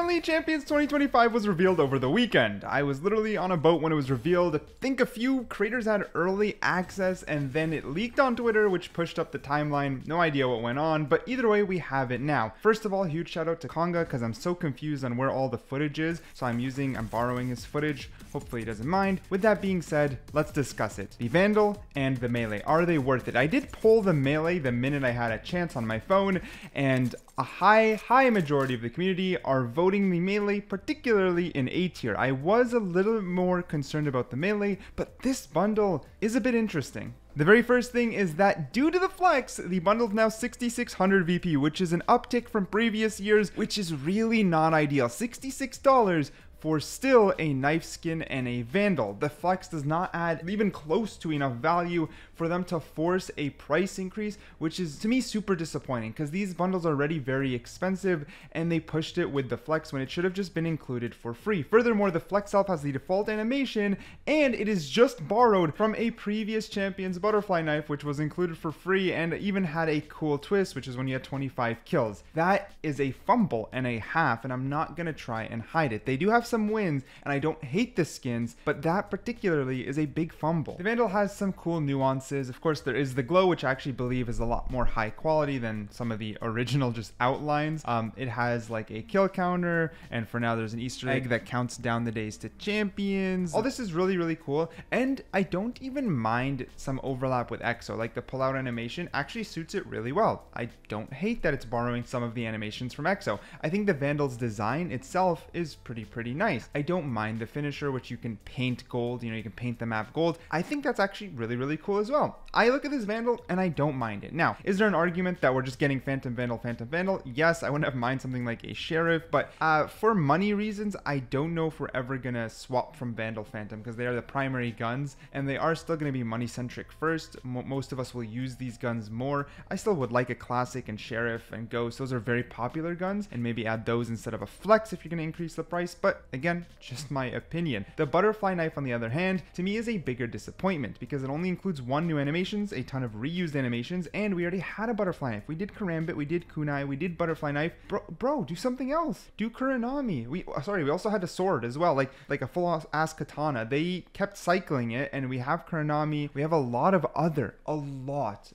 Apparently, Champions 2025 was revealed over the weekend. I was literally on a boat when it was revealed. I think a few creators had early access and then it leaked on Twitter, which pushed up the timeline. No idea what went on, but either way, we have it now. First of all, huge shout out to Konga because I'm so confused on where all the footage is. So I'm borrowing his footage. Hopefully he doesn't mind. With that being said, let's discuss it. The Vandal and the Melee. Are they worth it? I did pull the Melee the minute I had a chance on my phone, and a high majority of the community are voting the Melee, particularly in A tier. I was a little more concerned about the Melee, but this bundle is a bit interesting. The very first thing is that due to the flex, the bundle is now 6600 VP, which is an uptick from previous years, which is really not ideal. $66 for still a knife skin and a Vandal. The flex does not add even close to enough value for them to force a price increase, which is to me super disappointing because these bundles are already very expensive and they pushed it with the flex when it should have just been included for free. Furthermore, the flex self has the default animation and it is just borrowed from a previous champion's butterfly knife, which was included for free and even had a cool twist, which is when you had 25 kills. That is a fumble and a half, and I'm not gonna try and hide it. They do have some wins and I don't hate the skins, but that particularly is a big fumble. The Vandal has some cool nuances. Of course, there is the glow, which I actually believe is a lot more high quality than some of the original just outlines. It has like a kill counter, and for now there's an Easter egg that counts down the days to champions. All this is really cool, and I don't even mind some overlap with EXO. Like the pull out animation actually suits it really well. I don't hate that it's borrowing some of the animations from EXO. I think the Vandal's design itself is pretty nice. I don't mind the finisher, which you can paint gold, you know, you can paint the map gold. I think that's actually really cool as well. I look at this Vandal and I don't mind it. Now, is there an argument that we're just getting Phantom Vandal? Yes, I wouldn't have mind something like a Sheriff, but for money reasons, I don't know if we're ever gonna swap from Vandal Phantom because they are the primary guns and they are still gonna be money centric first. Most of us will use these guns more. I still would like a Classic and Sheriff and Ghost. Those are very popular guns, and maybe add those instead of a Flex if you're gonna increase the price, but again, just my opinion. The Butterfly Knife, on the other hand, to me is a bigger disappointment because it only includes one new animations, a ton of reused animations, and we already had a Butterfly Knife. We did Karambit, we did Kunai, we did Butterfly Knife. Bro, do something else. Do Kuranami. We also had a sword as well, like a full ass katana. They kept cycling it, and we have Kuranami. We have a lot,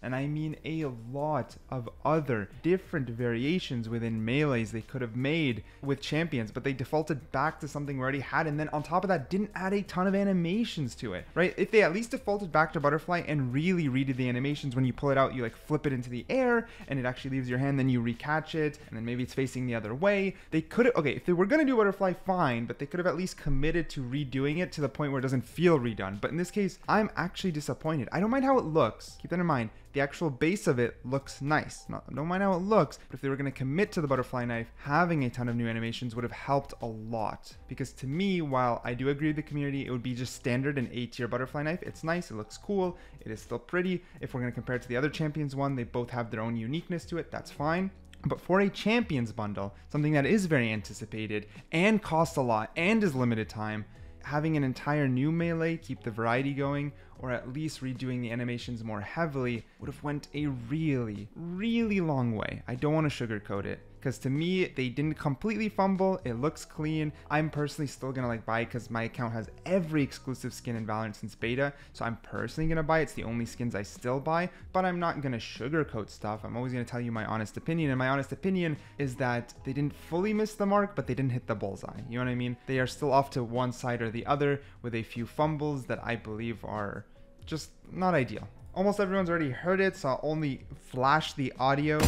and I mean a lot of other different variations within melees they could have made with champions, but they defaulted back to something we already had, and then on top of that didn't add a ton of animations to it, right? If they at least defaulted back to Butterfly and really redid the animations, when you pull it out, you like flip it into the air and it actually leaves your hand, then you recatch it, and then maybe it's facing the other way. They could have, okay, if they were gonna do Butterfly, fine, but they could have at least committed to redoing it to the point where it doesn't feel redone. But in this case, I'm actually disappointed. I don't mind how it looks. Keep that in mind. The actual base of it looks nice. Don't mind how it looks, but if they were going to commit to the Butterfly Knife, having a ton of new animations would have helped a lot. Because to me, while I do agree with the community, it would be just standard an A tier Butterfly Knife. It's nice, it looks cool, it is still pretty. If we're going to compare it to the other Champions one, they both have their own uniqueness to it, that's fine. But for a Champions bundle, something that is very anticipated and costs a lot and is limited time, having an entire new melee, keep the variety going, or at least redoing the animations more heavily would have went a really long way. I don't want to sugarcoat it, because to me, they didn't completely fumble. It looks clean. I'm personally still gonna like buy it because my account has every exclusive skin in Valorant since beta, so I'm personally gonna buy it. It's the only skins I still buy, but I'm not gonna sugarcoat stuff. I'm always gonna tell you my honest opinion, and my honest opinion is that they didn't fully miss the mark, but they didn't hit the bullseye. You know what I mean? They are still off to one side or the other with a few fumbles that I believe are just not ideal. Almost everyone's already heard it, so I'll only flash the audio.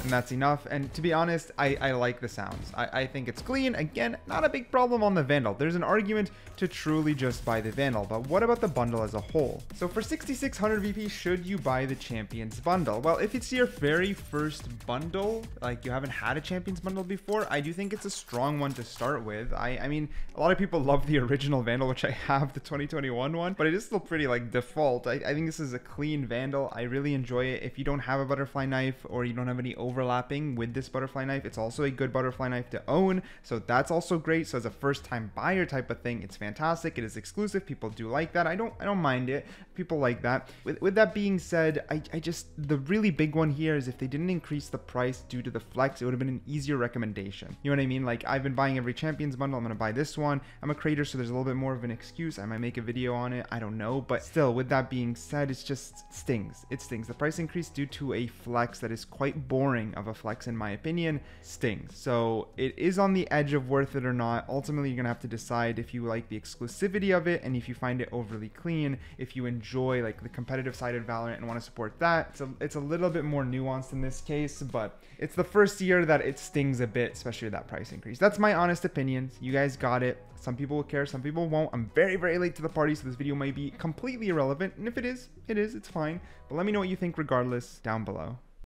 And that's enough. And to be honest, I like the sounds. I think it's clean. Again, not a big problem on the Vandal. There's an argument to truly just buy the Vandal, but what about the bundle as a whole? So for 6600 VP, should you buy the Champions bundle? Well, if it's your very first bundle, like you haven't had a Champions bundle before, I do think it's a strong one to start with. I mean, a lot of people love the original Vandal, which I have, the 2021 one, but it is still pretty like default. I think this is a clean Vandal. I really enjoy it. If you don't have a Butterfly Knife or you don't have any over overlapping with this butterfly knife. It's also a good butterfly knife to own, so that's also great. So as a first time buyer type of thing, it's fantastic. It is exclusive. People do like that. I don't mind it. People like that. With that being said, I just, the really big one here is if they didn't increase the price due to the flex, it would have been an easier recommendation. You know what I mean? Like, I've been buying every Champions bundle. I'm gonna buy this one. I'm a creator, so there's a little bit more of an excuse. I might make a video on it. I don't know, but still, with that being said, it's just stings. It stings. The price increase due to a flex that is quite boring of a flex in my opinion stings. So it is on the edge of worth it or not. Ultimately, you're gonna have to decide if you like the exclusivity of it and if you find it overly clean, if you enjoy like the competitive side of Valorant and want to support that. So it's a little bit more nuanced in this case, but it's the first year that it stings a bit, especially with that price increase. That's my honest opinions. You guys got it. Some people will care, some people won't. I'm very, very late to the party, so this video might be completely irrelevant. And if it is, it's fine. But let me know what you think regardless down below.